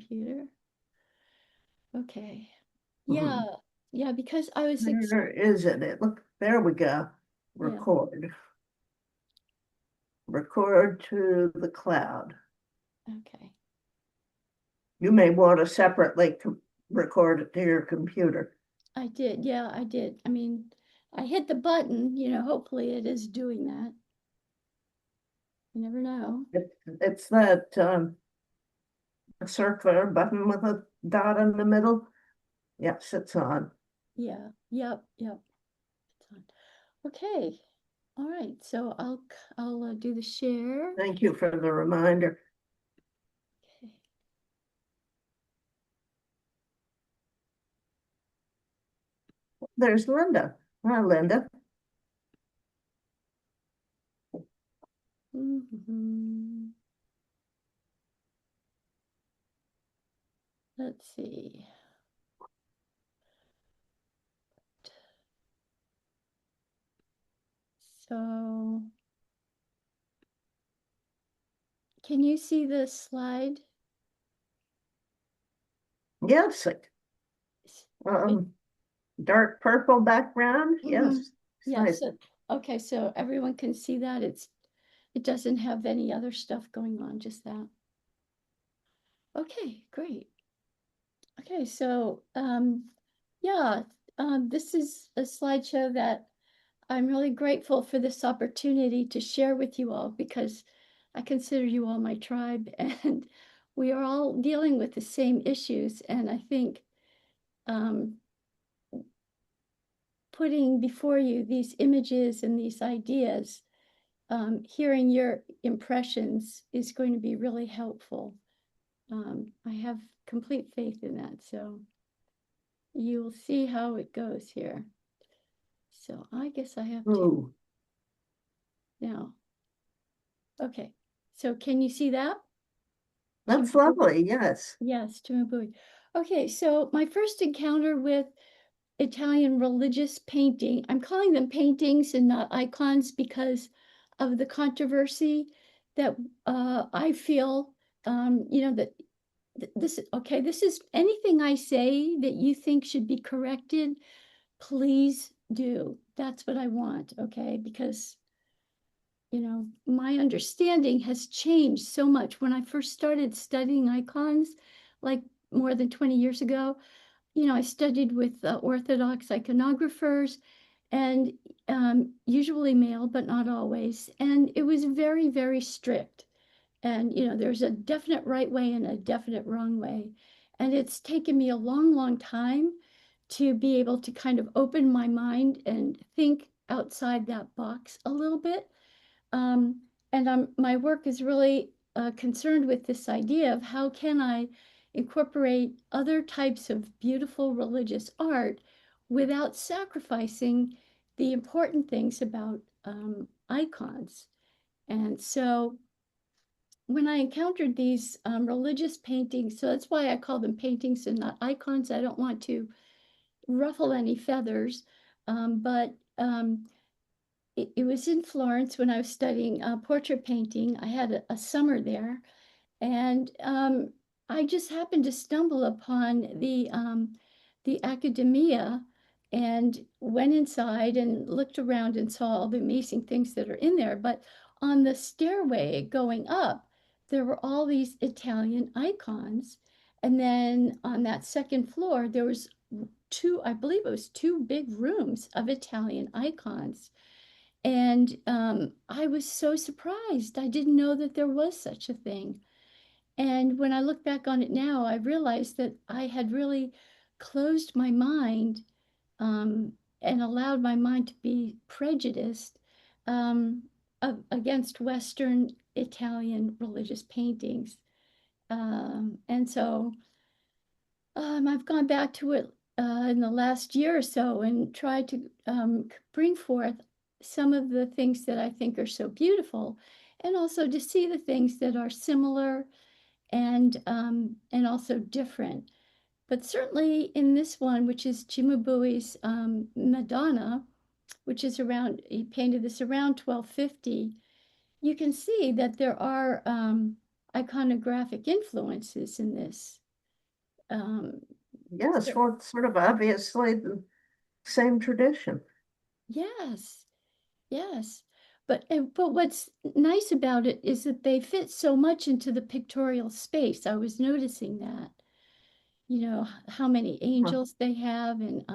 computer. Okay. Yeah. Yeah, because I was Where is it? Look, there we go. yeah. Record. Record to the cloud. Okay. You may want to separately record it to your computer. I did. Yeah, I did. I mean, I hit the button, hopefully it is doing that. You never know. It's that circular button with a dot in the middle. Yes, it's on. Yeah. Yep. Yep. It's on. Okay. All right. So I'll do the share. Thank you for the reminder. Okay. There's Linda. Hi, Linda. Mhm. Let's see. So, can you see the slide? Yes. It, Um, dark purple background. mhm. Yes. It's Yeah, nice. so okay, so everyone can see that it doesn't have any other stuff going on, just that. Okay, great. Okay, so yeah, this is a slideshow that I'm really grateful for this opportunity to share with you all because I consider you all my tribe and we are all dealing with the same issues. And I think um, putting before you these images and these ideas, hearing your impressions is going to be really helpful. I have complete faith in that. So you will see how it goes here. So I guess I have to Ooh, now. Okay. So can you see that? that's lovely. Yes. Yes, Cimabue. Okay, so my first encounter with Italian religious painting, I'm calling them paintings and not icons because of the controversy that I feel, that this is anything I say that you think should be corrected, please do. That's what I want, okay? Because my understanding has changed so much. When I first started studying icons, like more than 20 years ago, I studied with Orthodox iconographers and usually male, but not always. And it was very, very strict. And, there's a definite right way and a definite wrong way. And it's taken me a long, long time to be able to kind of open my mind and think outside that box a little bit. And my work is really concerned with this idea of how can I incorporate other types of beautiful religious art without sacrificing the important things about icons. And so when I encountered these religious paintings, so that's why I call them paintings and not icons. I don't want to ruffle any feathers, but it was in Florence when I was studying portrait painting. I had a summer there, and I just happened to stumble upon the academia and went inside and looked around and saw all the amazing things that are in there. But on the stairway going up, there were all these Italian icons. And then on that second floor, there was two, I believe it was two big rooms of Italian icons. And I was so surprised. I didn't know that there was such a thing. And when I look back on it now, I realized that I had really closed my mind and allowed my mind to be prejudiced against Western Italian religious paintings. And so I've gone back to it in the last year or so and tried to bring forth some of the things that I think are so beautiful, and also to see the things that are similar and also different. But certainly in this one, which is Cimabue's Madonna, which is around, he painted this around 1250, you can see that there are iconographic influences in this. Um, Yes, so- well, it's sort of obviously the same tradition. yes, yes. But what's nice about it is that they fit so much into the pictorial space. I was noticing that, how many Huh. angels they have, and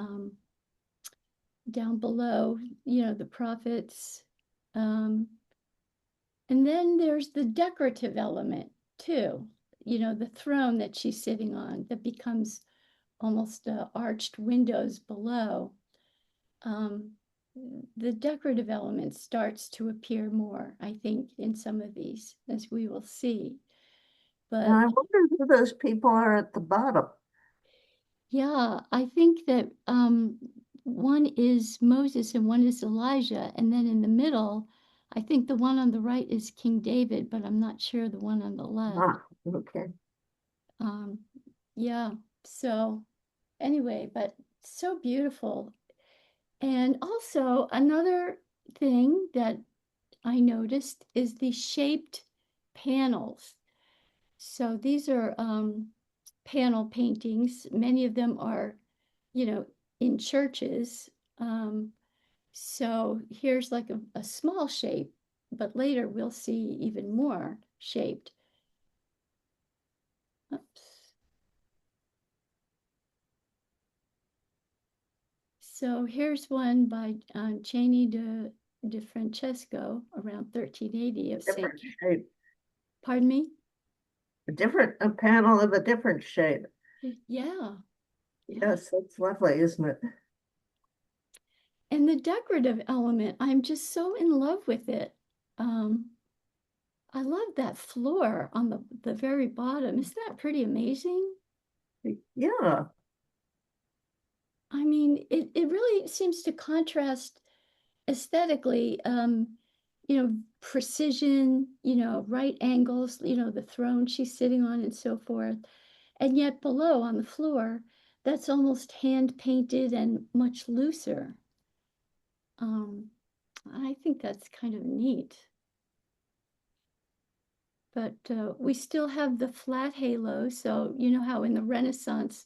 down below, the prophets. Um, and then there's the decorative element too, the throne that she's sitting on that becomes almost arched windows below. Um, the decorative element starts to appear more, I think, in some of these, as we will see. And But I wonder who those people are at the bottom. yeah, I think that one is Moses and one is Elijah. And then in the middle, I think the one on the right is King David, but I'm not sure the one on the left. Ah, okay. Um, yeah, so anyway, but so beautiful. And also, another thing that I noticed is the shaped panels. So these are panel paintings. Many of them are, you know, in churches. Um, so here's like a small shape, but later we'll see even more shaped. Oops. So here's one by Cheney de Francesco around 1380 of St. Different shape. Pardon me? A panel of a different shape. Yeah, yeah. Yes, that's lovely, isn't it? And the decorative element, I'm just so in love with it. Um, I love that floor on the very bottom. Isn't that pretty amazing? Yeah, I mean, it really seems to contrast aesthetically, precision, right angles, the throne she's sitting on and so forth. And yet below on the floor, that's almost hand painted and much looser. Um, I think that's kind of neat. But we still have the flat halo. So, you know how in the Renaissance,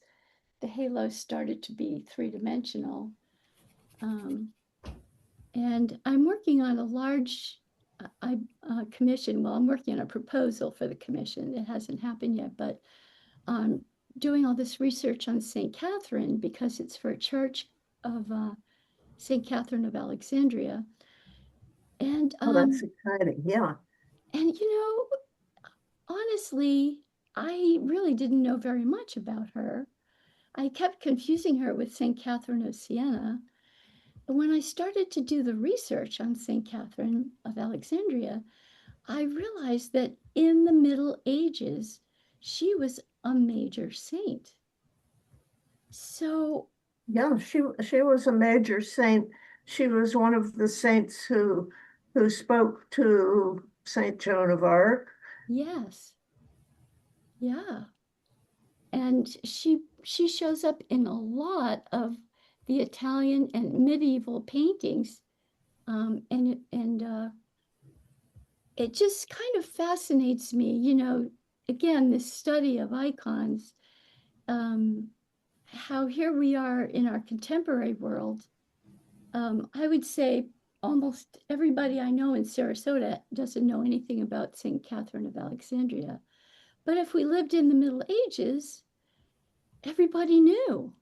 the halos started to be three-dimensional. Um, and I'm working on a large commission. Well, I'm working on a proposal for the commission. It hasn't happened yet, but doing all this research on St. Catherine because it's for a church of St. Catherine of Alexandria. And oh, that's exciting. Yeah. and honestly, I really didn't know very much about her. I kept confusing her with St. Catherine of Siena. And when I started to do the research on St. Catherine of Alexandria, I realized that in the Middle Ages, she was a major saint. So, Yeah, she was a major saint. She was one of the saints who spoke to Saint Joan of Arc. yes, yeah. And she shows up in a lot of the Italian and medieval paintings. And it just kind of fascinates me, again, this study of icons, um, how here we are in our contemporary world. I would say almost everybody I know in Sarasota doesn't know anything about St. Catherine of Alexandria. But if we lived in the Middle Ages, everybody knew.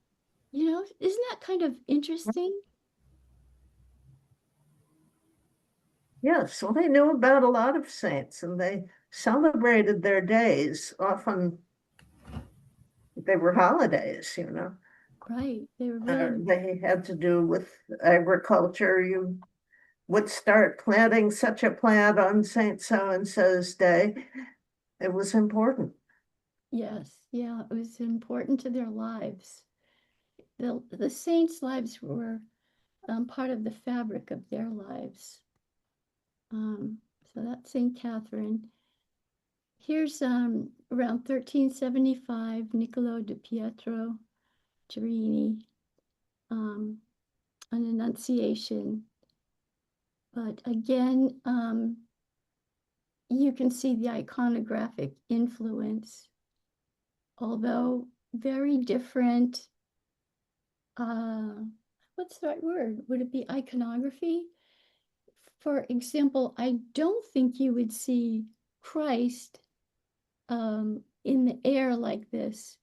Isn't that kind of interesting? Yes, well, they knew about a lot of saints and they celebrated their days. Often they were holidays. Right. They were really, They had to do with agriculture. You would start planting such a plant on Saint So and so's day. It was important. yes, yeah, it was important to their lives. The saints' lives were part of the fabric of their lives. So that's St. Catherine. Here's around 1375, Niccolo di Pietro Gerini, um, an Annunciation. But again, you can see the iconographic influence, although very different, uh, what's the right word? Would it be iconography? For example, I don't think you would see Christ in the air like this,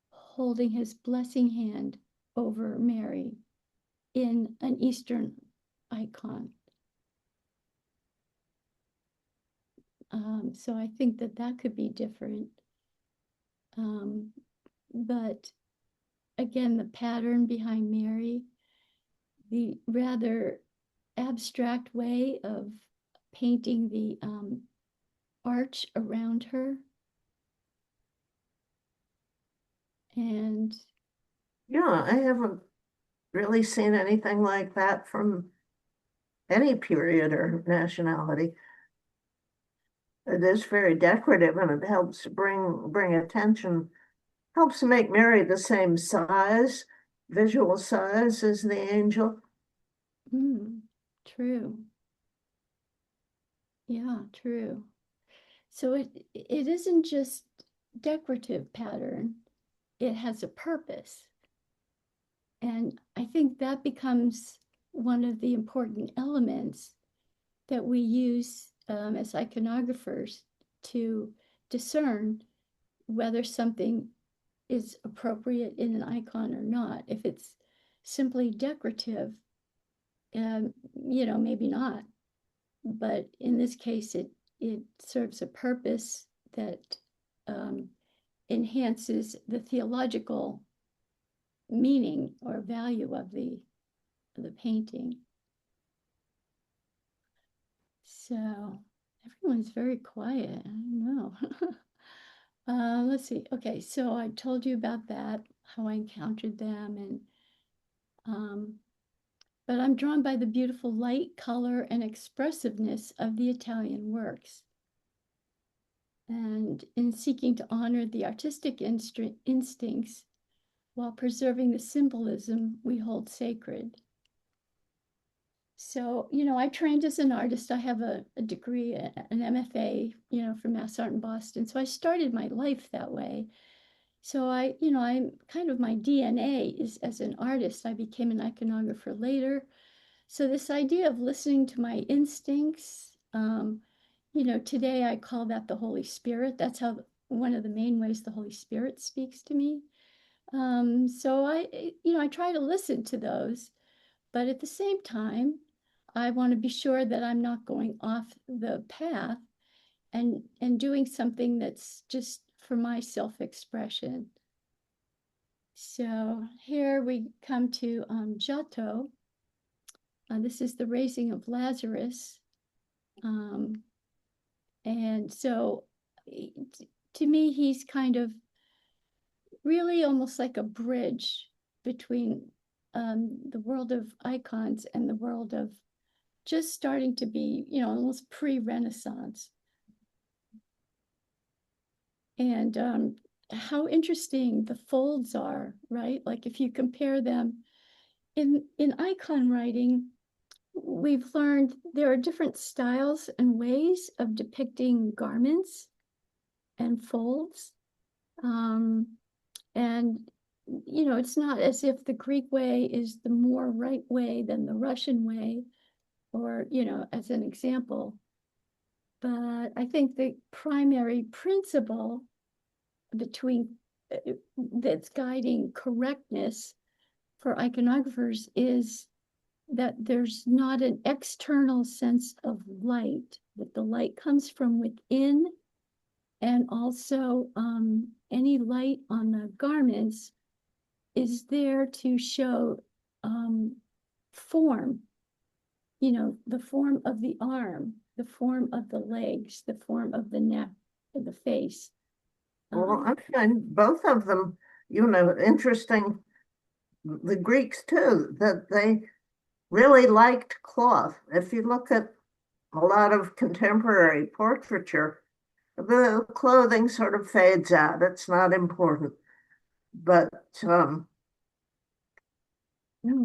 holding his blessing hand over Mary in an Eastern icon. So I think that that could be different. Um, but again, the pattern behind Mary, the rather abstract way of painting the arch around her. And Yeah, I haven't really seen anything like that from any period or nationality. It is very decorative and it helps bring attention, helps make Mary the same size, visual size as the angel. mm, true. Yeah, true. So it isn't just decorative pattern, it has a purpose. And I think that becomes one of the important elements that we use as iconographers to discern whether something is appropriate in an icon or not. If it's simply decorative, maybe not. But in this case, it serves a purpose that um, enhances the theological meaning or value of the painting. So everyone's very quiet. I don't know. Let's see. Okay, so I told you about that, how I encountered them, and um, but I'm drawn by the beautiful light, color, and expressiveness of the Italian works. And in seeking to honor the artistic instincts while preserving the symbolism we hold sacred. So, I trained as an artist. I have a degree, an MFA, from Mass Art in Boston. So I started my life that way. So I'm kind of my DNA is as an artist. I became an iconographer later. So this idea of listening to my instincts, today I call that the Holy Spirit. That's how one of the main ways the Holy Spirit speaks to me. So I try to listen to those, but at the same time, I want to be sure that I'm not going off the path and doing something that's just for my self-expression. So here we come to Giotto. This is the raising of Lazarus. Um, and so to me, he's kind of really almost like a bridge between the world of icons and the world of just starting to be, almost pre-Renaissance. And how interesting the folds are, right? Like if you compare them in icon writing, we've learned there are different styles and ways of depicting garments and folds. Um, and, it's not as if the Greek way is the more right way than the Russian way, or, as an example. But I think the primary principle between that's guiding correctness for iconographers is that there's not an external sense of light, that the light comes from within, and also any light on the garments is there to show form, the form of the arm, the form of the legs, the form of the neck, of the face. Well, I find both of them, interesting. The Greeks too, that they really liked cloth. If you look at a lot of contemporary portraiture, the clothing sort of fades out. It's not important. But Mm.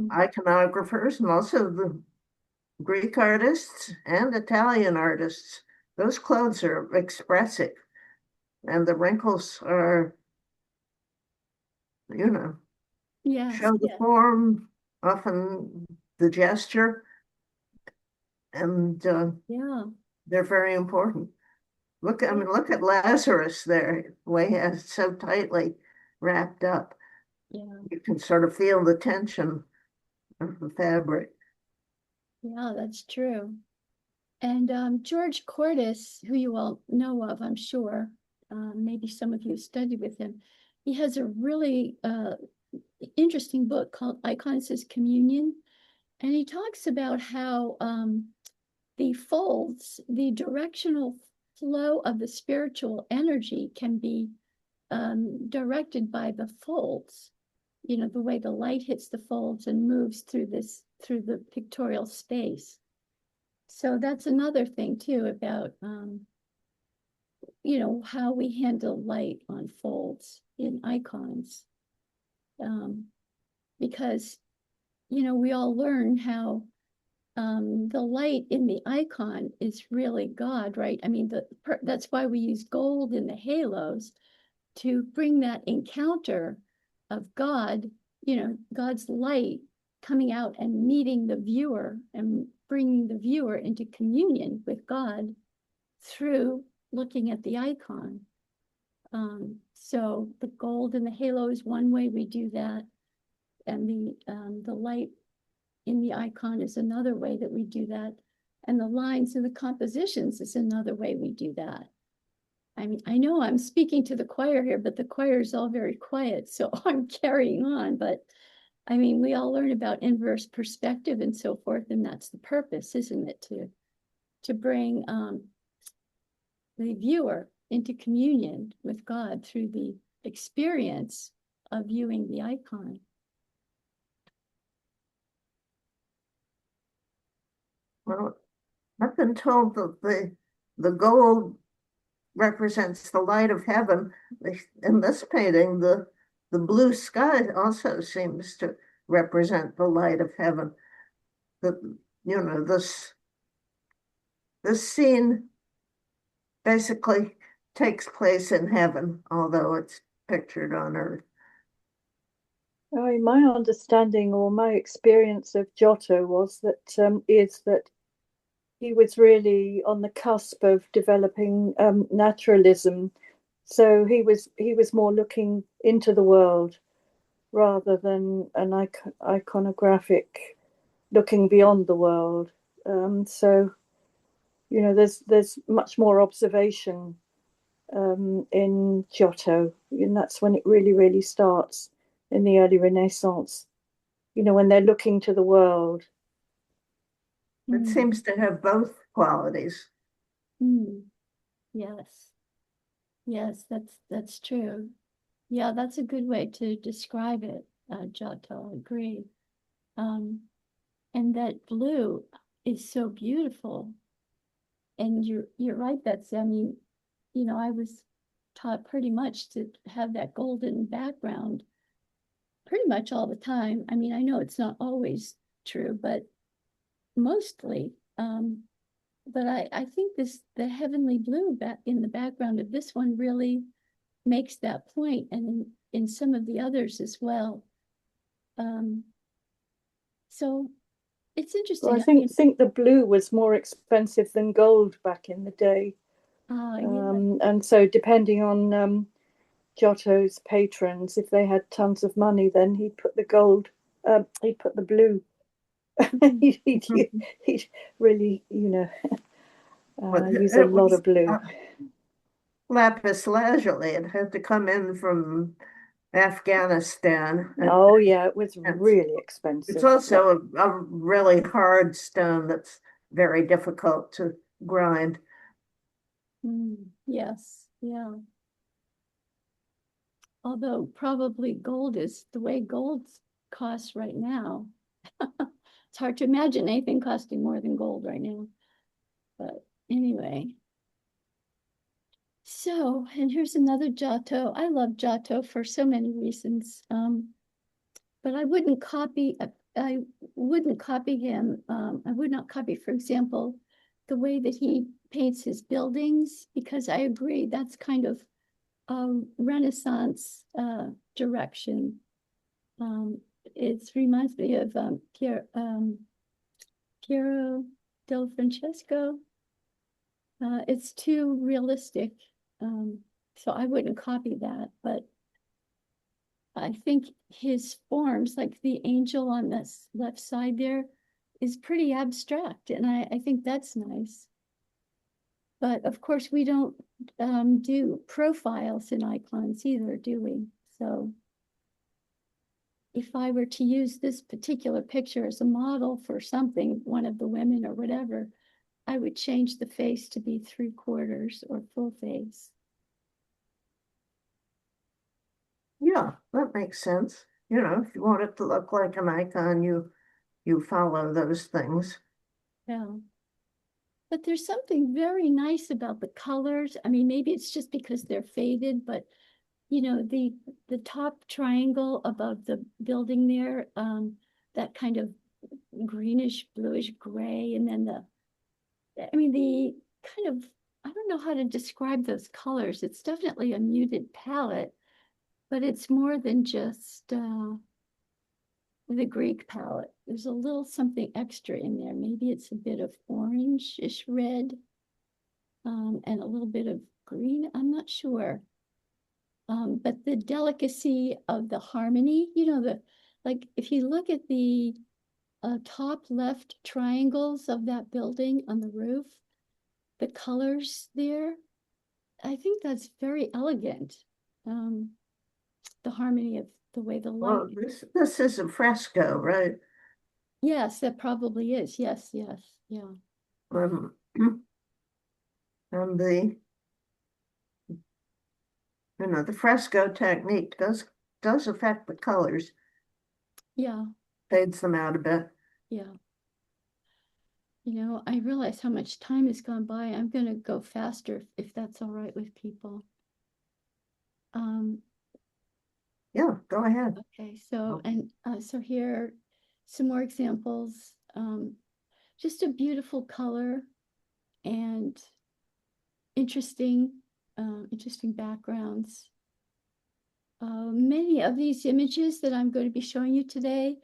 iconographers, most of the Greek artists and Italian artists, those clothes are expressive and the wrinkles are you know, Yes, show the yeah, form, often the gesture, and yeah, they're very important. I yeah, mean, look at Lazarus there, the way he has it so tightly wrapped up. yeah, You can sort of feel the tension of the fabric. yeah, that's true. And George Cordis, who you all know of, I'm sure, maybe some of you studied with him, he has a really interesting book called Icons as Communion. And he talks about how the folds, the directional flow of the spiritual energy can be directed by the folds. You know, the way the light hits the folds and moves through through the pictorial space. So that's another thing too about, you know, how we handle light on folds in icons. Um, because, you know, we all learn how the light in the icon is really God, right? I mean, that's why we use gold in the halos to bring that encounter of God, you know, God's light coming out and meeting the viewer and bringing the viewer into communion with God through looking at the icon. So the gold in the halo is one way we do that, and the light in the icon is another way that we do that, and the lines in the compositions is another way we do that. I mean, I know I'm speaking to the choir here, but the choir is all very quiet, so I'm carrying on. But I mean, we all learn about inverse perspective and so forth, and that's the purpose, isn't it? To bring the viewer into communion with God through the experience of viewing the icon. Well, I've been told that the gold represents the light of heaven. In this painting, the blue sky also seems to represent the light of heaven. That, you know, this scene basically takes place in heaven, although it's pictured on earth. My understanding or my experience of Giotto was that is that he was really on the cusp of developing naturalism. So he was more looking into the world rather than an iconographic looking beyond the world. So there's much more observation in Giotto, and that's when it really starts in the early Renaissance. When they're looking to the world. It Mm, seems to have both qualities. mm, yes, yes, that's true. Yeah, that's a good way to describe it, Giotto. I agree. Um, and that blue is so beautiful. And you're right, Betsy. I mean, you know, I was taught pretty much to have that golden background pretty much all the time. I mean, I know it's not always true, but mostly. But I think the heavenly blue back in the background of this one really makes that point, and in some of the others as well. Um, so it's Well, I interesting. I mean, think the blue was more expensive than gold back in the day, yeah. and so depending on Giotto's patrons, if they had tons of money, then he'd put the gold, he'd put the blue. Mhm. He'd really, But use a it lot was of blue. lapis lazuli. It had to come in from Afghanistan. Oh yeah, it was It's, really it's expensive. Yeah. also a really hard stone that's very difficult to grind. Yes, yeah. Although probably gold is the way gold costs right now. It's hard to imagine anything costing more than gold right now. But anyway, so, and here's another Giotto. I love Giotto for so many reasons. But I wouldn't copy him. I would not copy, for example, the way that he paints his buildings, because I agree that's kind of a Renaissance direction. It reminds me of Piero del Francesco. It's too realistic, so I wouldn't copy that, but I think his forms, like the angel on this left side there, is pretty abstract, and I think that's nice. But of course, we don't do profiles in icons either, do we? So if I were to use this particular picture as a model for something, one of the women or whatever, I would change the face to be 3/4 or full face. Yeah, that makes sense. You know, if you want it to look like an icon, you follow those things. Yeah. But there's something very nice about the colors. I mean, maybe it's just because they're faded, but you know, the top triangle above the building there, that kind of greenish, bluish gray, and then the kind of, I don't know how to describe those colors. It's definitely a muted palette, but it's more than just the Greek palette. There's a little something extra in there. Maybe it's a bit of orange-ish red, and a little bit of green. I'm not sure. But the delicacy of the harmony, like if you look at the top left triangles of that building on the roof, the colors there, I think that's very elegant. Um, the harmony of the way the light. Well, this is a fresco, right? Yes, that probably is. Yes, yes, yeah. Um, and the fresco technique does affect the colors, Yeah, fades them out a bit. yeah. I realize how much time has gone by. I'm going to go faster if that's all right with people. Um, Yeah, go ahead. okay, so here are some more examples. Just a beautiful color and interesting, interesting backgrounds. Many of these images that I'm going to be showing you today,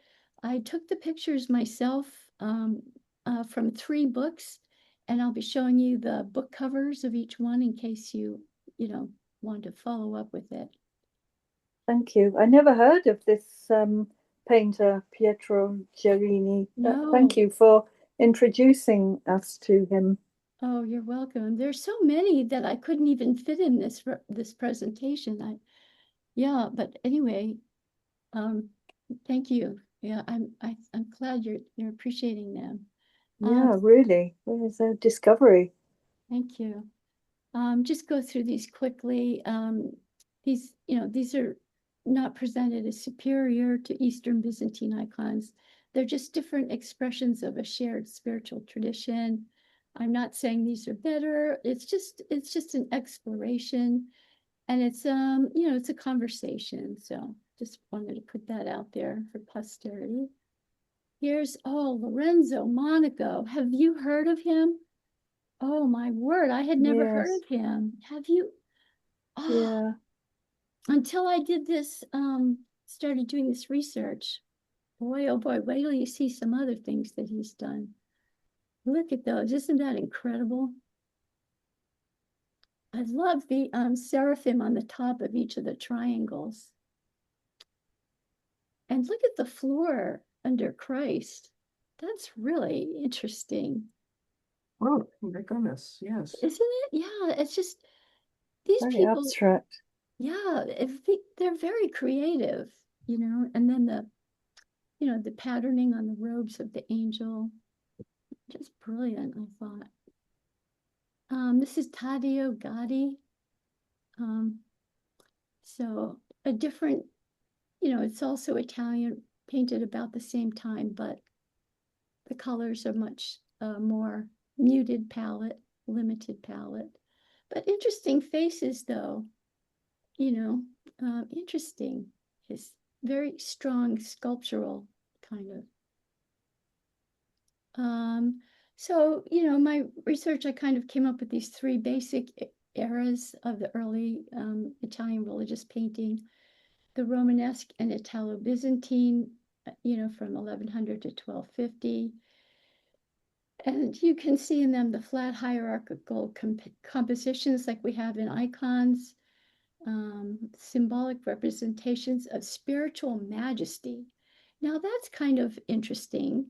I took the pictures myself from 3 books, and I'll be showing you the book covers of each one in case want to follow up with it. Thank you. I never heard of this painter, Pietro Gerini. No. Thank you for introducing us to him. Oh, you're welcome. There's so many that I couldn't even fit in this presentation. Yeah, but anyway, thank you. Yeah, I'm glad you're appreciating them. Yeah, really. There's a discovery. Thank you. Just go through these quickly. These are not presented as superior to Eastern Byzantine icons. They're just different expressions of a shared spiritual tradition. I'm not saying these are better. It's just an exploration, and it's a conversation. So just wanted to put that out there for posterity. Here's Lorenzo Monaco. Have you heard of him? Oh my word, I had never heard Yes. of him. Have you? Oh, Yeah. until I did this, started doing this research. Boy, oh boy, wait till you see some other things that he's done. Look at those. Isn't that incredible? I love the seraphim on the top of each of the triangles. And look at the floor under Christ. That's really interesting. Oh, my goodness, yes. Isn't it? Yeah, it's just these Very people, abstract. yeah, they're very creative, and then the patterning on the robes of the angel, just brilliant, I thought. This is Taddeo Gaddi. Um, so a different, it's also Italian, painted about the same time, but the colors are much more muted palette, limited palette. But interesting faces, though, interesting. His very strong sculptural kind of. So, my research, I kind of came up with these 3 basic eras of the early Italian religious painting. the Romanesque and Italo-Byzantine, from 1100 to 1250. And you can see in them the flat hierarchical compositions like we have in icons, symbolic representations of spiritual majesty. Now that's kind of interesting.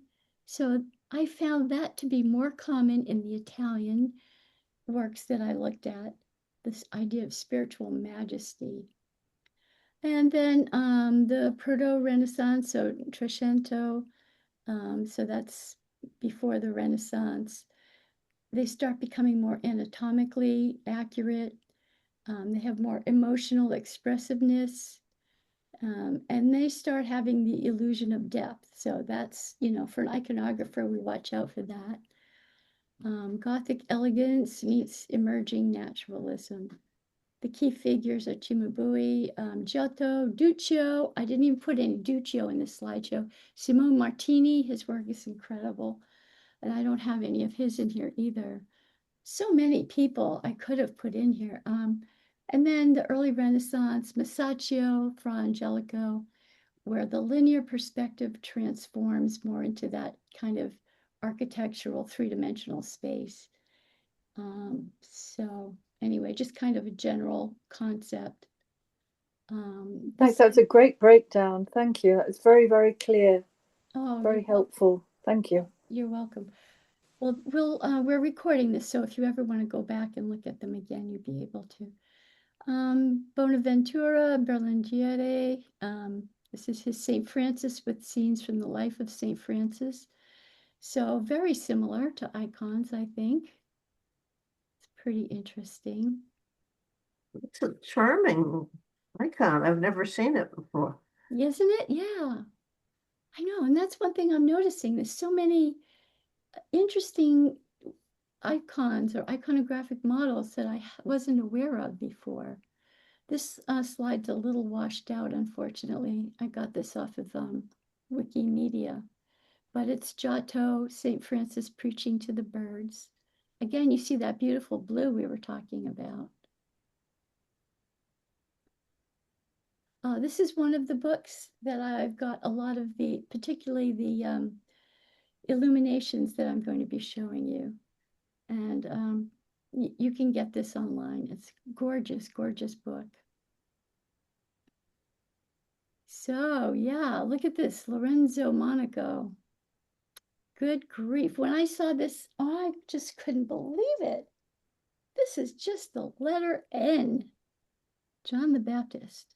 So I found that to be more common in the Italian works that I looked at, this idea of spiritual majesty. And then the Proto-Renaissance, so Trecento, so that's before the Renaissance. They start becoming more anatomically accurate. They have more emotional expressiveness. And they start having the illusion of depth. So that's, for an iconographer, we watch out for that. Gothic elegance meets emerging naturalism. The key figures are Cimabue, Giotto, Duccio. I didn't even put any Duccio in this slideshow. Simone Martini, his work is incredible. And I don't have any of his in here either. So many people I could have put in here. And then the early Renaissance, Masaccio, Fra Angelico, where the linear perspective transforms more into that kind of architectural three-dimensional space. So anyway, just kind of a general concept. Thanks. That's a great breakdown. Thank you. It's very, very clear. Oh, very helpful. Thank you. You're welcome. Well, we're recording this, so if you ever want to go back and look at them again, you'd be able to. Bonaventura, Berlingieri. This is his St. Francis with scenes from the life of St. Francis. So very similar to icons, I think. It's pretty interesting. It's a charming icon. I've never seen it before. Isn't it? Yeah. I know. And that's one thing I'm noticing. There's so many interesting icons or iconographic models that I wasn't aware of before. This slide's a little washed out, unfortunately. I got this off of Wikimedia, but it's Giotto, St. Francis preaching to the birds. Again, you see that beautiful blue we were talking about. This is one of the books that I've got a lot of particularly the illuminations that I'm going to be showing you. And you can get this online. It's gorgeous, gorgeous book. So yeah, look at this, Lorenzo Monaco. Good grief. When I saw this, I just couldn't believe it. This is just the letter N. John the Baptist.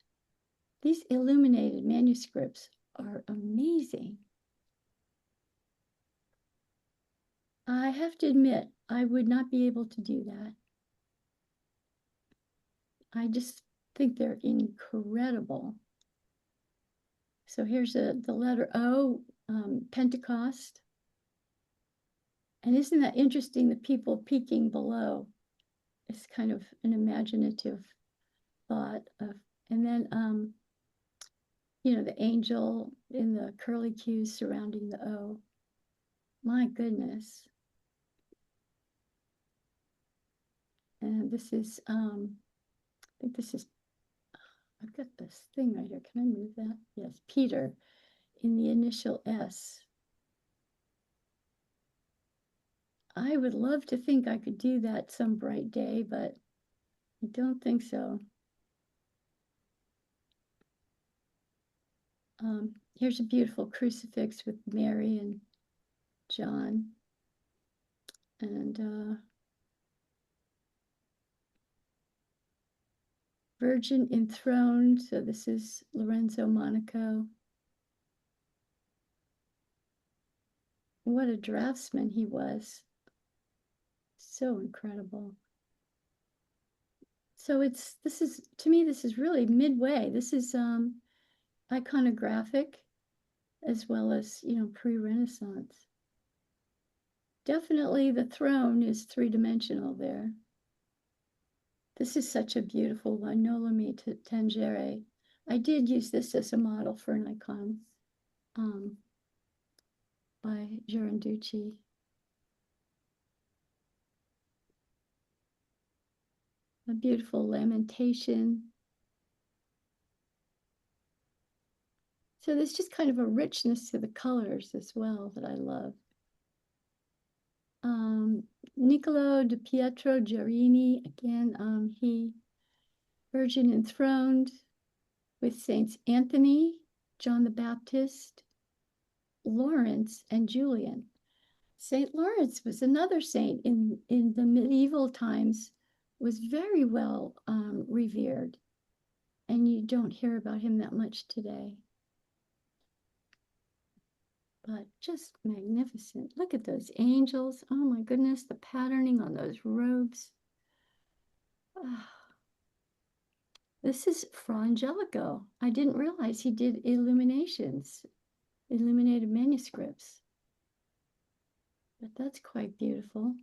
These illuminated manuscripts are amazing. I have to admit, I would not be able to do that. I just think they're incredible. So here's the letter O, Pentecost. And isn't that interesting, the people peeking below? It's kind of an imaginative thought of, and then, the angel in the curly cues surrounding the O. My goodness. And this is, I think this is, I've got this thing right here. Can I move that? Yes, Peter in the initial S. I would love to think I could do that some bright day, but I don't think so. Here's a beautiful crucifix with Mary and John. And Virgin enthroned. So this is Lorenzo Monaco. What a draftsman he was. So incredible. So to me, this is really midway. This is iconographic as well as, pre-Renaissance. Definitely the throne is three-dimensional there. This is such a beautiful one, Nolomi Tangere. I did use this as a model for an icon by Gironducci. A beautiful lamentation. So there's just kind of a richness to the colors as well that I love. Niccolo di Pietro Giarini, again, he Virgin enthroned with Saints Anthony, John the Baptist, Lawrence, and Julian. Saint Lawrence was another saint in the medieval times, was very well revered, and you don't hear about him that much today. But just magnificent. Look at those angels. Oh my goodness, the patterning on those robes. Ah, this is Fra Angelico. I didn't realize he did illuminations, illuminated manuscripts. But that's quite beautiful.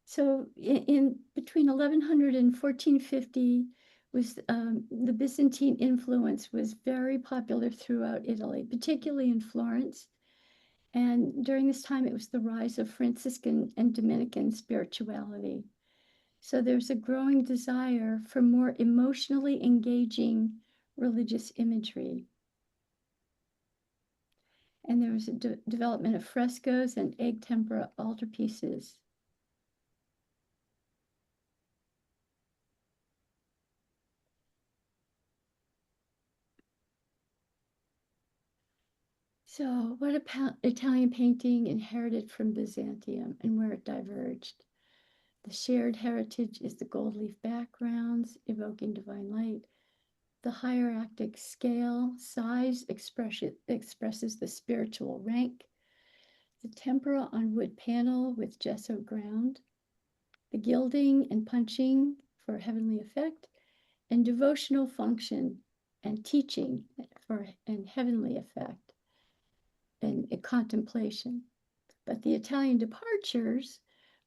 So in between 1100 and 1450 was the Byzantine influence was very popular throughout Italy, particularly in Florence. And during this time, it was the rise of Franciscan and Dominican spirituality. So there's a growing desire for more emotionally engaging religious imagery. And there was a development of frescoes and egg tempera altarpieces. So what Italian painting inherited from Byzantium and where it diverged? The shared heritage is the gold leaf backgrounds evoking divine light. The hierarchic scale, size expresses the spiritual rank. The tempera on wood panel with gesso ground. The gilding and punching for heavenly effect. And devotional function and teaching for and heavenly effect and contemplation. But the Italian departures,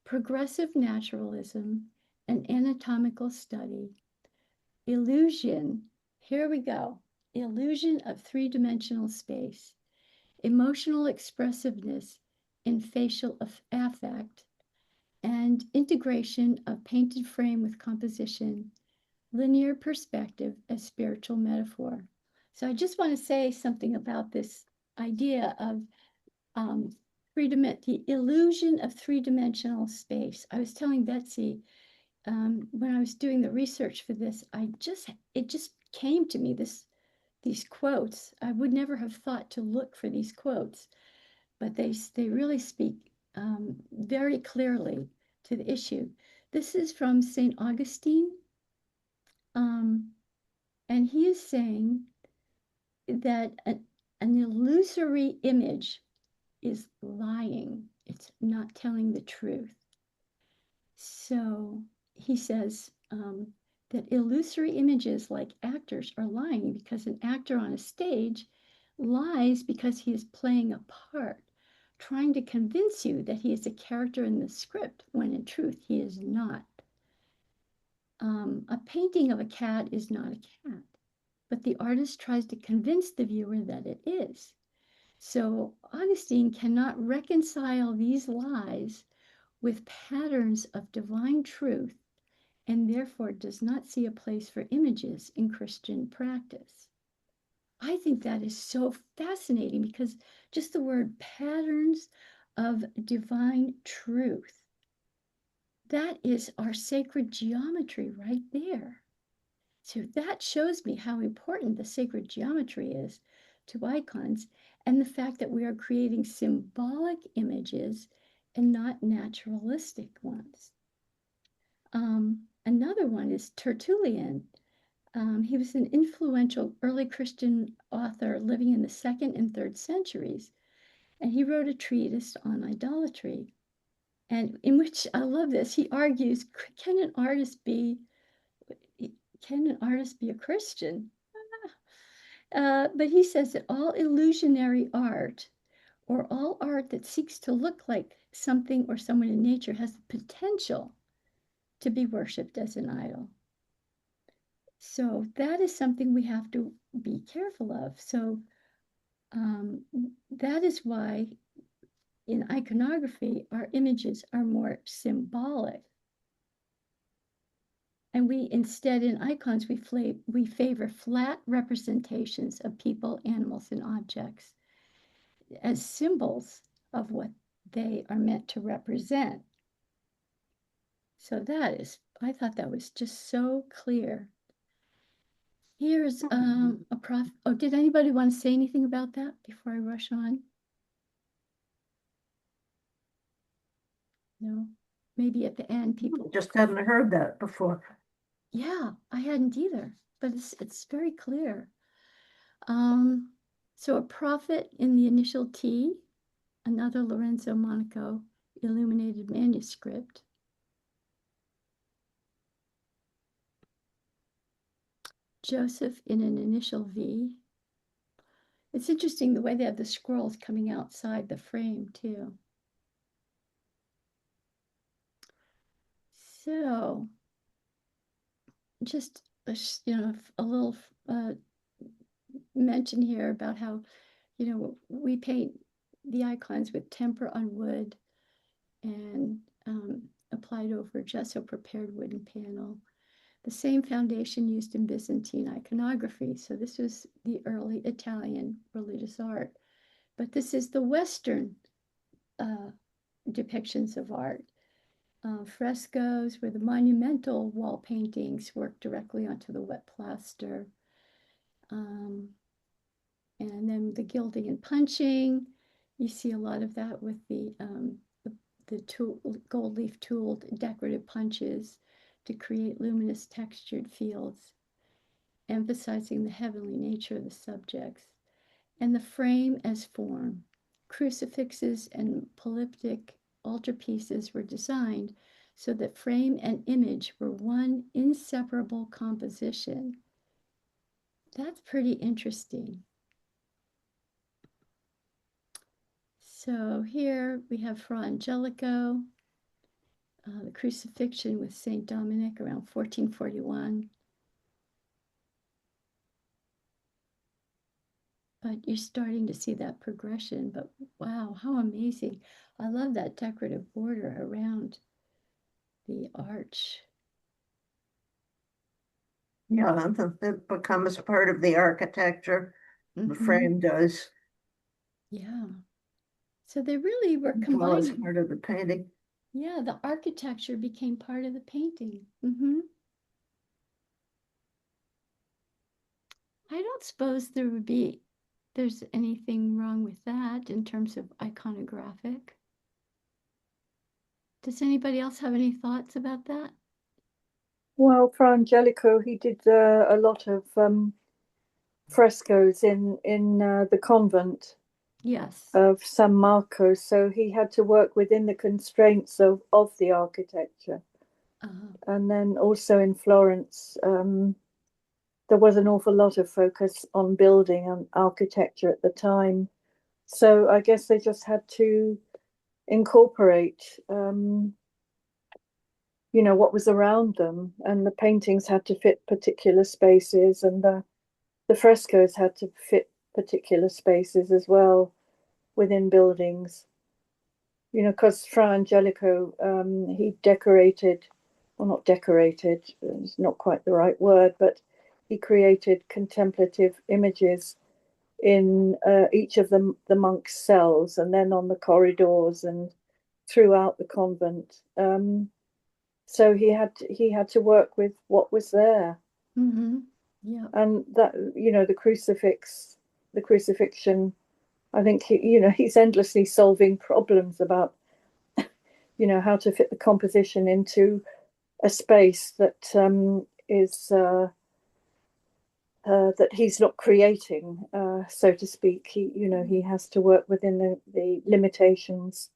progressive naturalism and anatomical study, illusion, here we go, illusion of three-dimensional space, emotional expressiveness in facial affect, and integration of painted frame with composition, linear perspective as spiritual metaphor. So I just want to say something about this idea of the illusion of three-dimensional space. I was telling Betsy when I was doing the research for this, it just came to me these quotes. I would never have thought to look for these quotes, but they really speak very clearly to the issue. This is from St. Augustine, and he is saying that an illusory image is lying. It's not telling the truth. So he says that illusory images like actors are lying because an actor on a stage lies because he is playing a part, trying to convince you that he is a character in the script when in truth he is not. A painting of a cat is not a cat, but the artist tries to convince the viewer that it is. So Augustine cannot reconcile these lies with patterns of divine truth and therefore does not see a place for images in Christian practice. I think that is so fascinating because just the word patterns of divine truth, that is our sacred geometry right there. So that shows me how important the sacred geometry is to icons and the fact that we are creating symbolic images and not naturalistic ones. Another one is Tertullian. He was an influential early Christian author living in the 2nd and 3rd centuries, and he wrote a treatise on idolatry, and in which I love this. He argues, can an artist be a Christian? But he says that all illusionary art or all art that seeks to look like something or someone in nature has the potential to be worshipped as an idol. So that is something we have to be careful of. So that is why in iconography, our images are more symbolic. And we instead in icons, we favor flat representations of people, animals, and objects as symbols of what they are meant to represent. So I thought that was just so clear. Here's a prof. Oh, did anybody want to say anything about that before I rush on? No, maybe at the end people. Just hadn't heard that before. Yeah, I hadn't either, but it's very clear. So a prophet in the initial T, another Lorenzo Monaco illuminated manuscript. Joseph in an initial V. It's interesting the way they have the scrolls coming outside the frame too. So just a little mention here about how we paint the icons with tempera on wood and applied over gesso prepared wooden panel. The same foundation used in Byzantine iconography. So this was the early Italian religious art. But this is the Western depictions of art. Frescoes where the monumental wall paintings work directly onto the wet plaster. And then the gilding and punching. You see a lot of that with the gold leaf tooled decorative punches to create luminous textured fields, emphasizing the heavenly nature of the subjects, and the frame as form. Crucifixes and polyptych altarpieces were designed so that frame and image were one inseparable composition. That's pretty interesting. So here we have Fra Angelico, the crucifixion with St. Dominic around 1441. But you're starting to see that progression. But wow, how amazing. I love that decorative border around the arch. Yeah, it becomes part of the architecture. The frame does. Yeah. So they really were As well as combining. part of the painting. Yeah, the architecture became part of the painting. I don't suppose there's anything wrong with that in terms of iconographic. Does anybody else have any thoughts about that? Well, Fra Angelico, he did a lot of frescoes in the convent Yes. of San Marco, so he had to work within the constraints of the architecture. And then also in Florence, there was an awful lot of focus on building and architecture at the time. So I guess they just had to incorporate, what was around them, and the paintings had to fit particular spaces, and the frescoes had to fit particular spaces as well within buildings. Because Fra Angelico, he decorated, well, not decorated, it's not quite the right word, but he created contemplative images in each of the monks' cells, and then on the corridors and throughout the convent. So he had to work with what was there. Yeah. And that, the crucifixion, I think he's endlessly solving problems about how to fit the composition into a space that is that he's not creating, so to speak. He has to work within the limitations.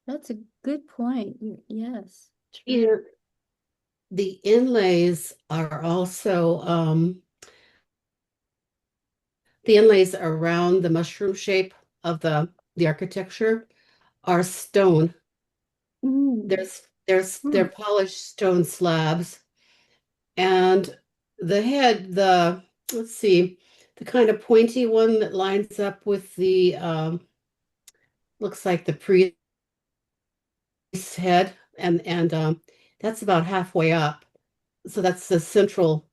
That's a good point. Yes. Yeah, the inlays are also the inlays around the mushroom shape of the architecture are stone. They're polished stone slabs, and the head, let's see, the kind of pointy one that lines up with the looks like the priest's head, and That's about halfway up. So that's the central.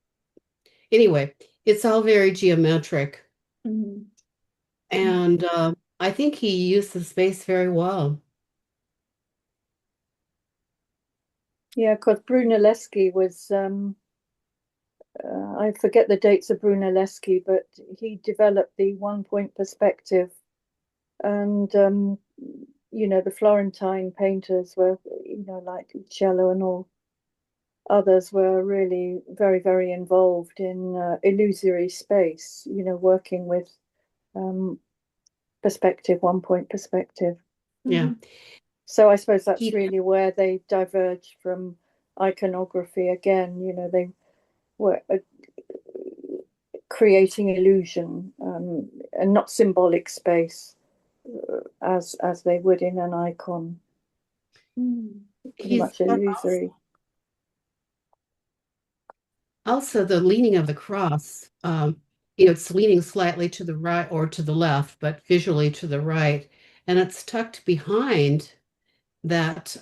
Anyway, it's all very geometric. Mm. And I think he used the space very well. Yeah, because Brunelleschi was, I forget the dates of Brunelleschi, but he developed the 1 point perspective. And, the Florentine painters were, like Uccello and all others were really very, very involved in illusory space, working with um, perspective, 1 point perspective. Yeah. So I suppose that's He, really where they diverged from iconography again. They were creating illusion and not symbolic space as they would in an icon, Mm. pretty he's much illusory. also the leaning of the cross. It's leaning slightly to the right or to the left, but visually to the right. And it's tucked behind that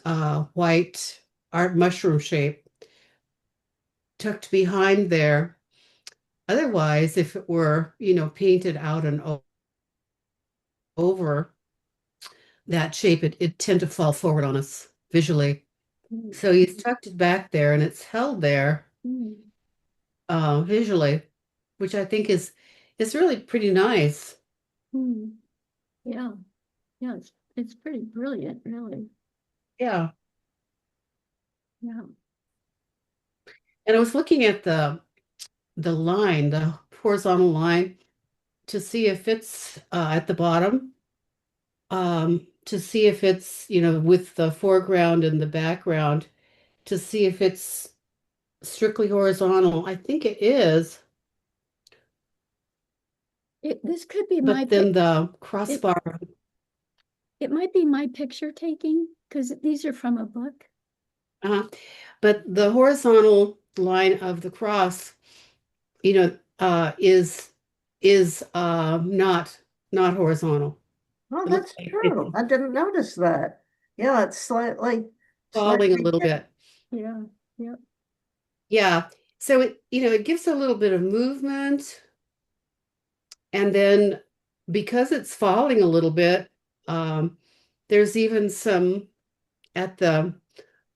white art mushroom shape, tucked behind there. Otherwise, if it were, painted out and over that shape, it'd tend to fall forward on us visually. Mm. So he's tucked it back there and it's held there Mm. visually, which I think is really pretty nice. Mm. Yeah, yeah, it's pretty brilliant, really. Yeah. Yeah. And I was looking at the horizontal line to see if it's at the bottom, to see if it's, with the foreground and the background, to see if it's strictly horizontal. I think it is, This could be my but then the it crossbar, it might be my picture taking because these are from a book. uh, but the horizontal line of the cross, is not horizontal. Oh, It looks that's like true. it's I didn't notice that. Yeah, it's falling a slightly, little bit. Yeah, yeah. Yeah. So it gives a little bit of movement. And then because it's falling a little bit, um, there's even some at the,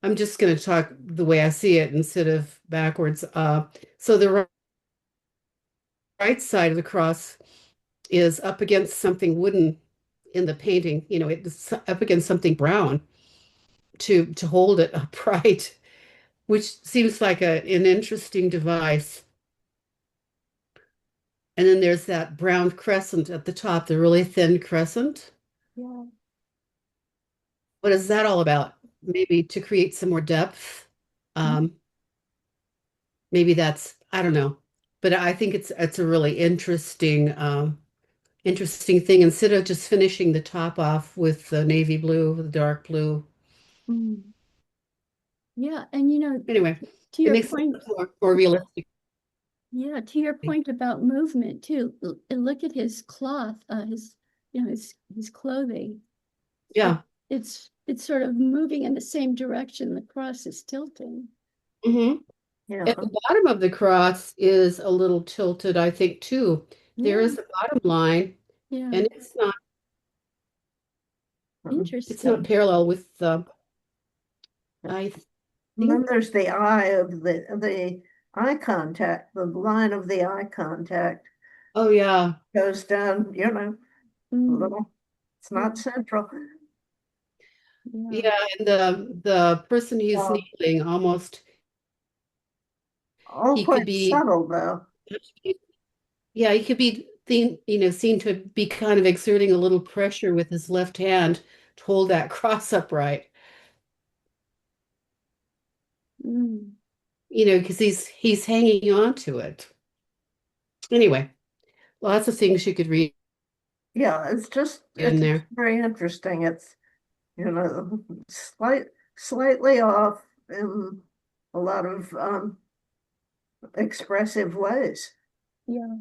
I'm just going to talk the way I see it instead of backwards. So the right side of the cross is up against something wooden in the painting. It's up against something brown to hold it upright, which seems like an interesting device. And then there's that brown crescent at the top, the really thin crescent. Yeah. What is that all about? Maybe to create some more depth. Um, maybe that's, I don't know. But I think it's a really interesting thing. Instead of just finishing the top off with the navy blue, the dark blue. Mm. Yeah, and Anyway, to it your makes it point, look more realistic. yeah, to your point about movement too. And look at his cloth, his clothing. It, Yeah. it's sort of moving in the same direction the cross is tilting. Hmm. yeah. And the bottom of the cross is a little tilted, I think, too. There Yeah, is a bottom line, yeah, and it's not interesting. parallel with the, I And think. then there's the eye of the eye contact, the line of the eye contact Oh yeah. goes down, a Mm, little. It's yeah, not central. yeah. Yeah, and the person who's Uh, kneeling almost all he could quite be subtle though. yeah, he could be seen to be kind of exerting a little pressure with his left hand to hold that cross upright. Mm, Because he's hanging on to it. Anyway, lots of things you could read Yeah, in it's there. very interesting. It's, you know, slightly off in a lot of expressive ways. yeah,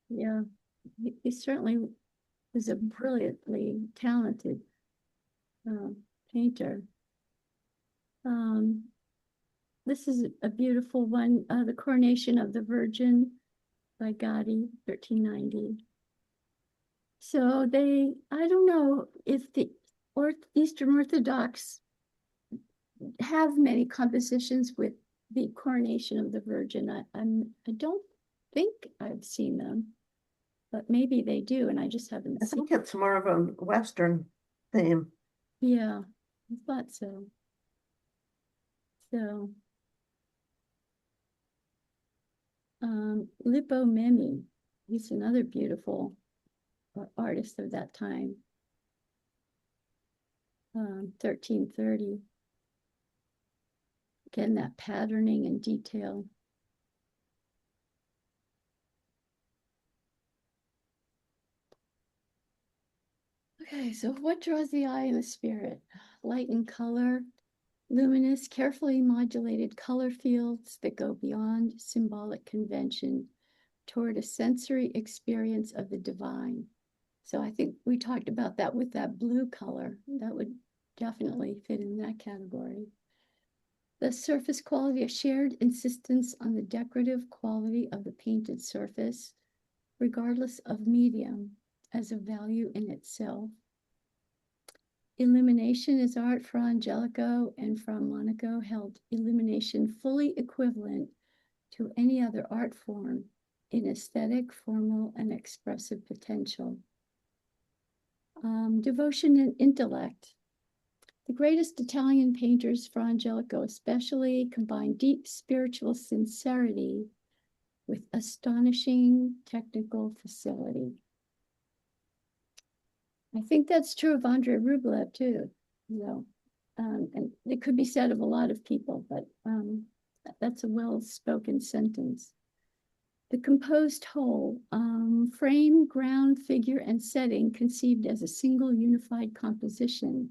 yeah. He certainly is a brilliantly talented uh, painter. This is a beautiful one, The Coronation of the Virgin by Gotti, 1390. So I don't know if the Eastern Orthodox have many compositions with the Coronation of the Virgin. I don't think I've seen them, but maybe they do, and I just haven't I seen. think it's more of a Western theme. Yeah, I thought so. So, Lippo Memmi, he's another beautiful artist of that time. 1330. Again, that patterning and detail. Okay, so what draws the eye and the spirit? Light and color, luminous, carefully modulated color fields that go beyond symbolic convention toward a sensory experience of the divine. So I think we talked about that with that blue color. That would definitely fit in that category. The surface quality, a shared insistence on the decorative quality of the painted surface, regardless of medium, as a value in itself. Illumination is art. Fra Angelico and Fra Monaco held illumination fully equivalent to any other art form in aesthetic, formal, and expressive potential. Devotion and intellect. The greatest Italian painters, Fra Angelico especially, combined deep spiritual sincerity with astonishing technical facility. I think that's true of Andrei Rublev too, and it could be said of a lot of people, but that's a well-spoken sentence. The composed whole, frame, ground, figure, and setting conceived as a single unified composition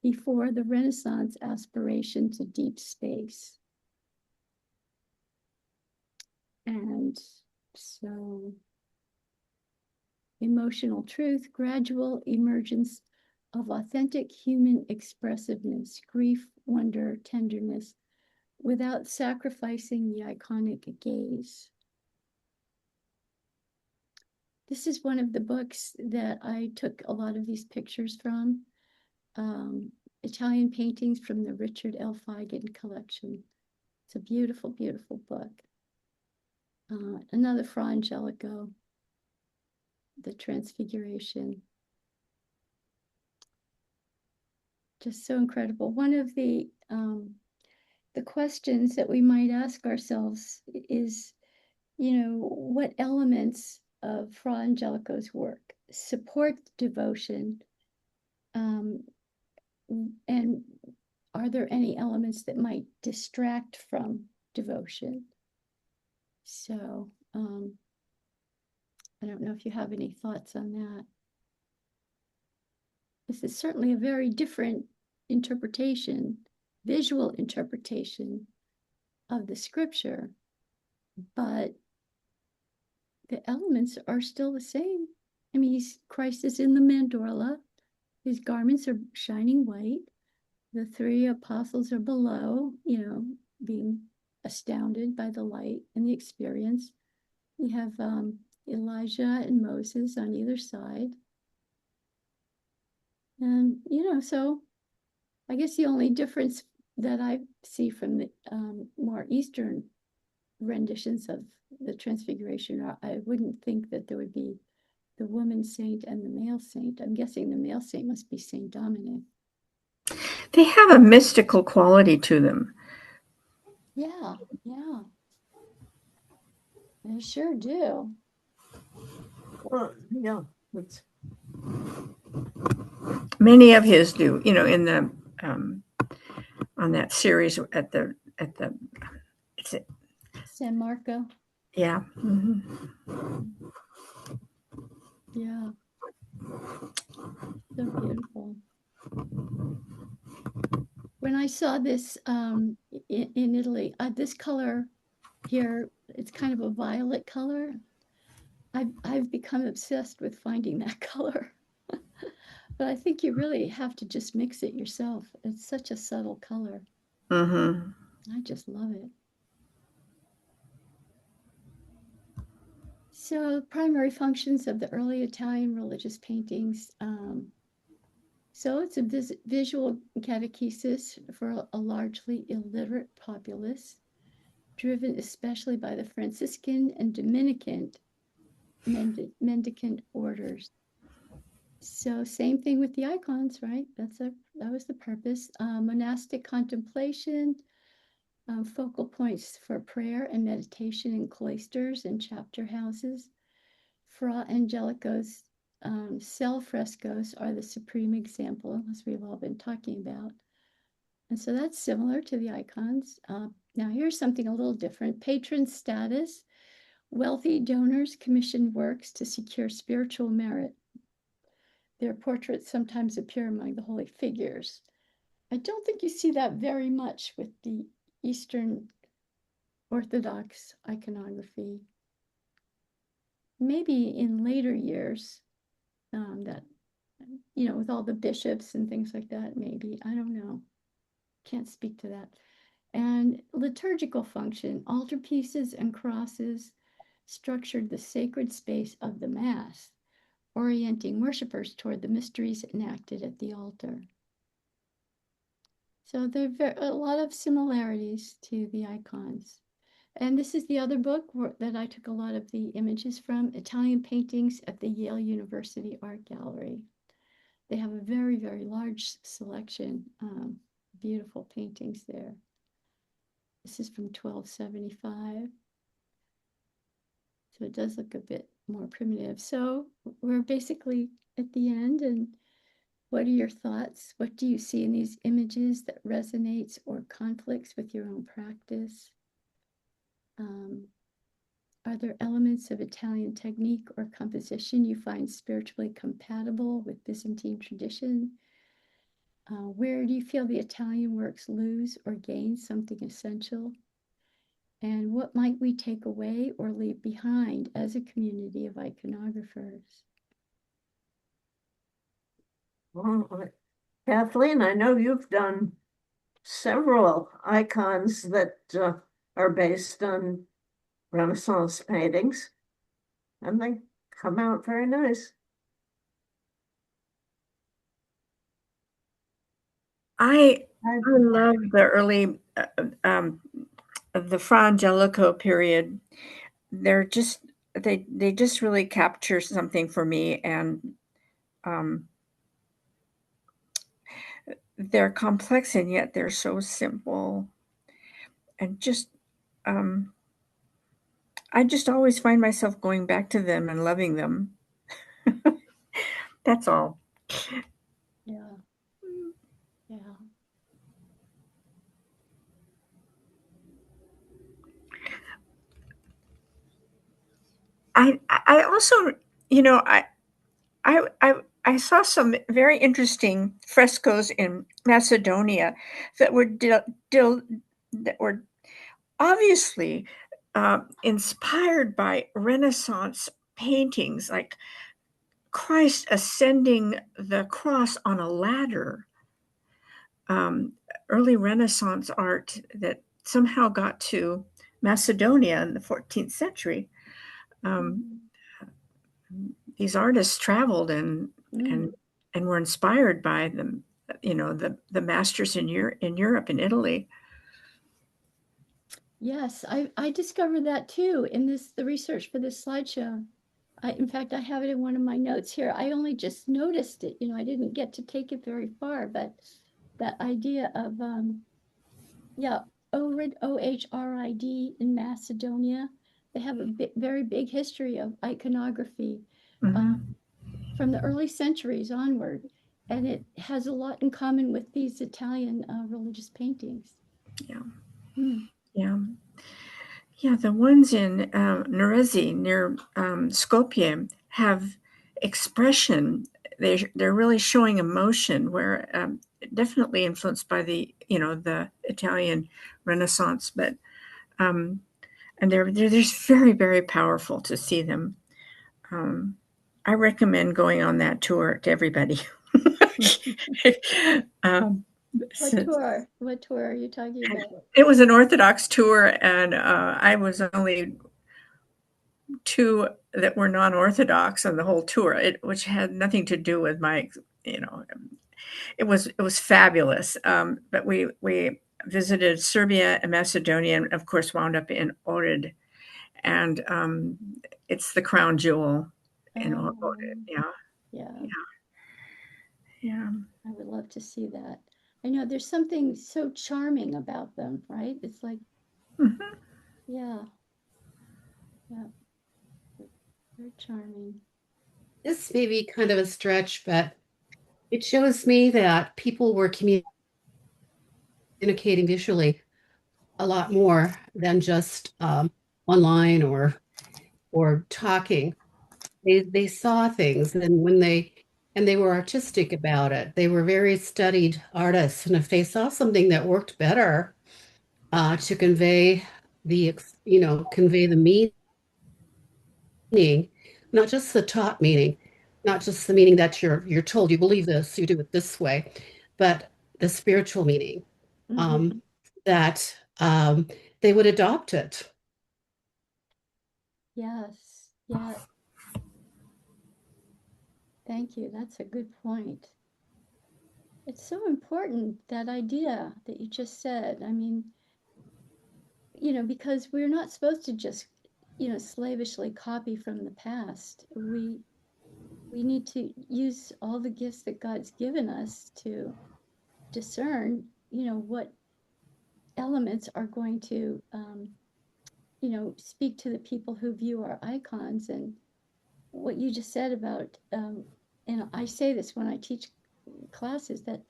before the Renaissance aspiration to deep space. And so, emotional truth, gradual emergence of authentic human expressiveness, grief, wonder, tenderness, without sacrificing the iconic gaze. This is one of the books that I took a lot of these pictures from. Italian paintings from the Richard L. Feigen collection. It's a beautiful, beautiful book. Another Fra Angelico, the Transfiguration. Just so incredible. One of the questions that we might ask ourselves is, what elements of Fra Angelico's work support devotion, and are there any elements that might distract from devotion? So I don't know if you have any thoughts on that. This is certainly a very different interpretation, visual interpretation of the scripture, but the elements are still the same. I mean, Christ is in the mandorla. His garments are shining white. The three apostles are below, being astounded by the light and the experience. We have Elijah and Moses on either side. And, so I guess the only difference that I see from the more Eastern renditions of the Transfiguration are, I wouldn't think that there would be the woman saint and the male saint. I'm guessing the male saint must be Saint Dominic. They have a mystical quality to them. Yeah. They sure do. Well, yeah, Many of his do, in the on that series at the it's it, San Marco. yeah. Mm-hmm. Yeah. So beautiful. When I saw this in Italy, this color here, it's kind of a violet color. I've become obsessed with finding that color. But I think you really have to just mix it yourself. It's such a subtle color. Mm-hmm. I just love it. So, primary functions of the early Italian religious paintings. So, it's a visual catechesis for a largely illiterate populace, driven especially by the Franciscan and Dominican mendicant orders. So, same thing with the icons, right? That was the purpose. Monastic contemplation, focal points for prayer and meditation in cloisters and chapter houses. Fra Angelico's cell frescoes are the supreme example, as we've all been talking about. And so that's similar to the icons. Now, here's something a little different. Patron status. Wealthy donors commission works to secure spiritual merit. Their portraits sometimes appear among the holy figures. I don't think you see that very much with the Eastern Orthodox iconography. Maybe in later years, that, with all the bishops and things like that, maybe. I don't know. Can't speak to that. And liturgical function, altarpieces and crosses structured the sacred space of the Mass, orienting worshipers toward the mysteries enacted at the altar. So there are a lot of similarities to the icons. And this is the other book that I took a lot of the images from, Italian Paintings at the Yale University Art Gallery. They have a very, very large selection, beautiful paintings there. This is from 1275. So it does look a bit more primitive. So we're basically at the end. And what are your thoughts? What do you see in these images that resonates or conflicts with your own practice? Are there elements of Italian technique or composition you find spiritually compatible with Byzantine tradition? Where do you feel the Italian works lose or gain something essential? And what might we take away or leave behind as a community of iconographers? Well, Kathleen, I know you've done several icons that are based on Renaissance paintings, and they come out very nice. I love the early, the Fra Angelico period. They're just they just really capture something for me, and they're complex and yet they're so simple, and just I just always find myself going back to them and loving them. That's all. Yeah. Yeah. I also, you know, I saw some very interesting frescoes in Macedonia that were that were obviously inspired by Renaissance paintings, like Christ ascending the cross on a ladder. Early Renaissance art that somehow got to Macedonia in the 14th century. These artists traveled and were inspired by them, the masters in Europe and Italy. Yes, I discovered that too in the research for this slideshow. In fact, I have it in one of my notes here. I only just noticed it. I didn't get to take it very far, but that idea of OHRID in Macedonia, they have a very big history of iconography from the early centuries onward, and it has a lot in common with these Italian religious paintings. Yeah, the ones in Nerezi near Skopje have expression. They're really showing emotion, where definitely influenced by the Italian Renaissance, but and they're just very, very powerful to see them. I recommend going on that tour to everybody. What tour? What tour are you talking about? It was an Orthodox tour, and I was only two that were non-Orthodox on the whole tour, which had nothing to do with my, you know, it was fabulous. But we visited Serbia and Macedonia, and of course wound up in Ohrid, and it's the crown jewel in Ohrid. Yeah, Yeah, yeah. I would love to see that. I know there's something so charming about them, right? It's like, Mhm. yeah, yeah, very charming. This may be kind of a stretch, but it shows me that people were communicating visually a lot more than just online or talking. They saw things, and they were artistic about it. They were very studied artists, and if they saw something that worked better to convey convey the meaning, not just the taught meaning, not just the meaning that you're told you believe this, you do it this way, but the spiritual meaning, Mhm. um, that they would adopt it. Yes, yeah, thank you. That's a good point. It's so important, that idea that you just said. I mean, because we're not supposed to just, slavishly copy from the past. We need to use all the gifts that God's given us to discern, what elements are going to, speak to the people who view our icons. And what you just said about, and I say this when I teach classes, that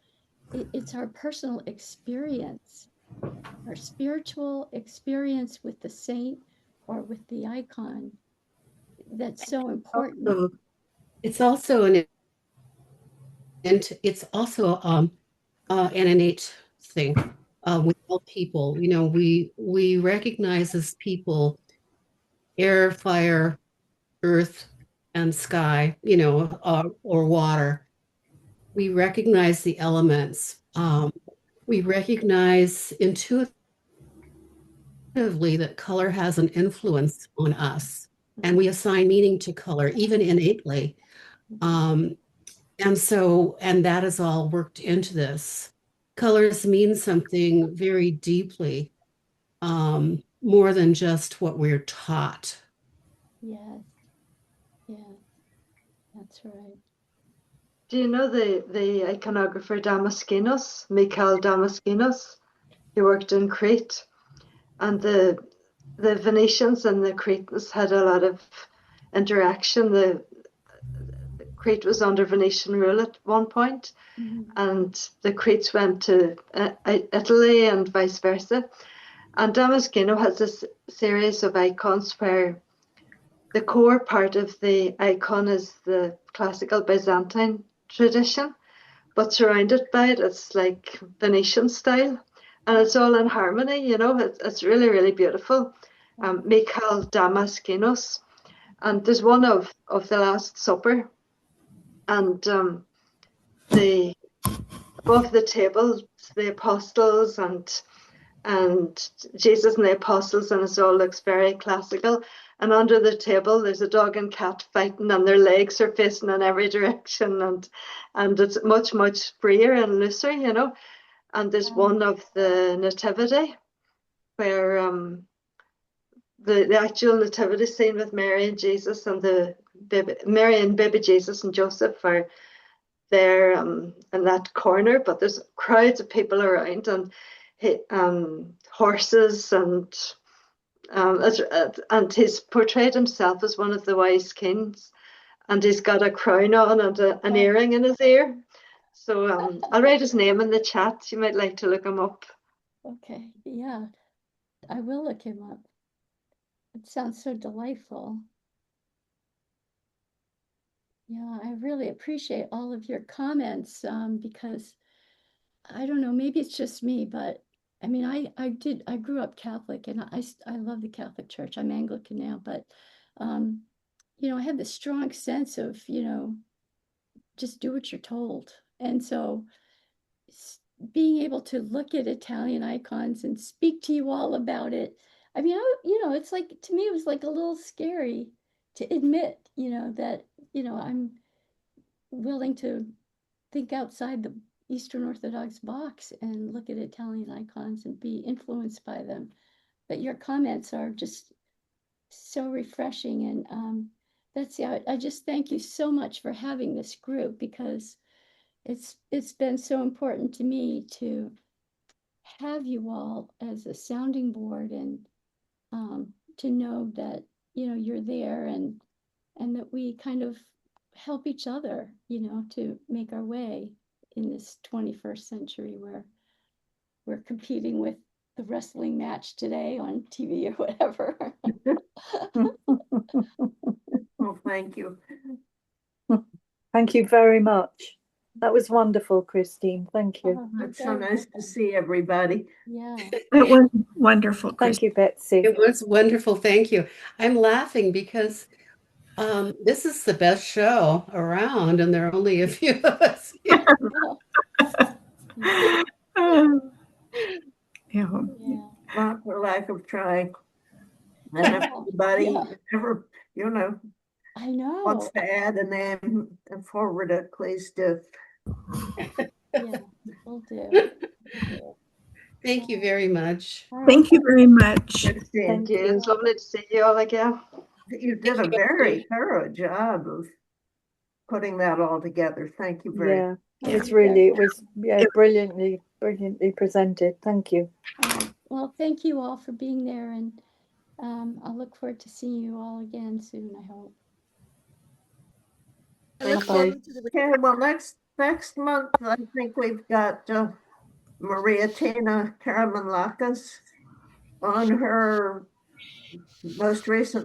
it's our personal experience, our spiritual experience with the saint or with the icon, that's so important. So it's also an innate thing with all people. We recognize as people air, fire, earth, and sky, or water. We recognize the elements. We recognize intuitively that color has an influence on us, and we assign meaning to color, even innately. Um, and that is all worked into this. Colors mean something very deeply, more than just what we're taught. Yes, yeah, that's right. Do you know the iconographer Damaskinos, Mikhail Damaskinos? He worked in Crete, and the Venetians and the Cretans had a lot of interaction. The Crete was under Venetian rule at one point, Mhm. and the Cretes went to Italy and vice versa. And Damaskino has this series of icons where the core part of the icon is the classical Byzantine tradition, but surrounded by it, it's like Venetian style. And it's all in harmony, it's really, really beautiful. Mikhail Damaskinos. And there's one of the Last Supper, and the above the table, the apostles and Jesus and the apostles, and it all looks very classical. And under the table, there's a dog and cat fighting, and their legs are facing in every direction, and it's much, much freer and looser. And there's one of the Nativity where the actual nativity scene with Mary and Jesus and the baby, Mary and baby Jesus and Joseph are there in that corner, but there's crowds of people around, and horses, and he's portrayed himself as one of the wise kings, and he's got a crown on and an earring in his ear. So I'll write his name in the chat. You might like to look him up. Okay, yeah, I will look him up. It sounds so delightful. Yeah, I really appreciate all of your comments, because I don't know, maybe it's just me, but I mean, I grew up Catholic, and I love the Catholic Church. I'm Anglican now, but um, I had this strong sense of, just do what you're told. And so being able to look at Italian icons and speak to you all about it. I mean, it's like, to me, it was like a little scary to admit, that, I'm willing to think outside the Eastern Orthodox box and look at Italian icons and be influenced by them. But your comments are just so refreshing. And Betsy, I just thank you so much for having this group, because it's been so important to me to have you all as a sounding board, and to know that you're there, and that we kind of help each other, to make our way in this 21st century, where we're competing with the wrestling match today on TV or whatever. Well, thank you. Thank you very much. That was wonderful, Christine. Thank you. Oh, It's so nice to see everybody. yeah. It was wonderful, Thank Chris. you, Betsy. It was wonderful. Thank you. I'm laughing because this is the best show around, and there are only a few of us here. Yeah. Yeah. Yeah. Not for lack of trying. And if anybody Yeah. ever, I know. wants to add a name and forward it, please do. Yeah, we'll do. Thank you very much. All right. Thank you very much. Christine, Thank you. It's lovely to see you all again. you did a very thorough job of putting that all together. Thank you very much. Yeah, it was brilliantly presented. Thank you. Well, thank you all for being there, and I'll look forward to seeing you all again soon, I hope. I look Bye-bye. forward to the Okay, well, next month, I think we've got Maria Tina Karamanlakas on her most recent